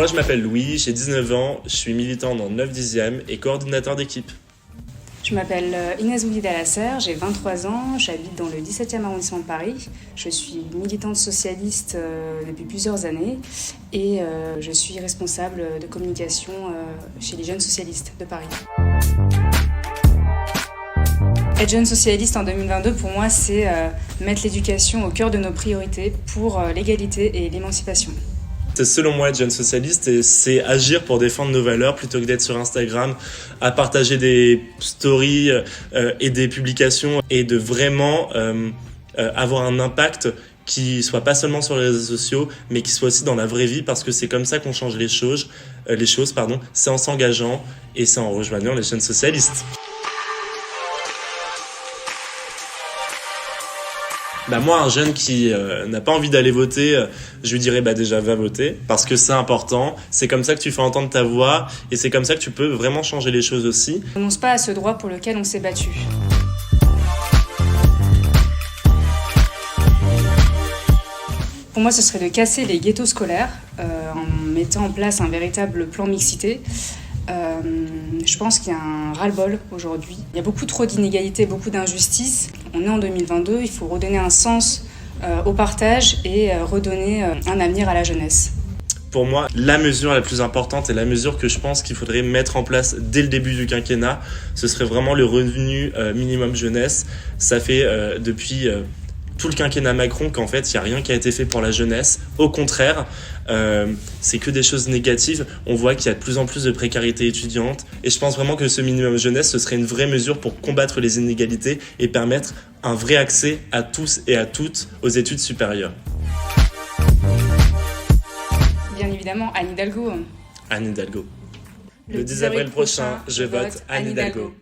Moi, je m'appelle Louis, j'ai 19 ans, je suis militant dans 9/10e et coordinateur d'équipe. Je m'appelle Inès Bouguida-Lasserre, j'ai 23 ans, j'habite dans le 17e arrondissement de Paris. Je suis militante socialiste depuis plusieurs années et je suis responsable de communication chez les jeunes socialistes de Paris. Être jeune socialiste en 2022, pour moi, c'est mettre l'éducation au cœur de nos priorités pour l'égalité et l'émancipation. Selon moi, être jeune socialiste, c'est agir pour défendre nos valeurs plutôt que d'être sur Instagram à partager des stories et des publications et de vraiment avoir un impact qui soit pas seulement sur les réseaux sociaux, mais qui soit aussi dans la vraie vie, parce que c'est comme ça qu'on change les choses, c'est en s'engageant et c'est en rejoignant les jeunes socialistes. Moi, un jeune qui n'a pas envie d'aller voter, je lui dirais déjà va voter, parce que c'est important, c'est comme ça que tu fais entendre ta voix et c'est comme ça que tu peux vraiment changer les choses aussi. On renonce pas à ce droit pour lequel on s'est battu. Pour moi, ce serait de casser les ghettos scolaires en mettant en place un véritable plan mixité. Je pense qu'il y a un ras-le-bol aujourd'hui. Il y a beaucoup trop d'inégalités, beaucoup d'injustices. On est en 2022, il faut redonner un sens au partage et redonner un avenir à la jeunesse. Pour moi, la mesure la plus importante et la mesure que je pense qu'il faudrait mettre en place dès le début du quinquennat, ce serait vraiment le revenu minimum jeunesse. Ça fait depuis tout le quinquennat Macron qu'en fait, il n'y a rien qui a été fait pour la jeunesse. Au contraire, c'est que des choses négatives. On voit qu'il y a de plus en plus de précarité étudiante. Et je pense vraiment que ce minimum jeunesse, ce serait une vraie mesure pour combattre les inégalités et permettre un vrai accès à tous et à toutes aux études supérieures. Bien évidemment, Anne Hidalgo. Anne Hidalgo. Le 10 avril prochain, je vote Anne Hidalgo.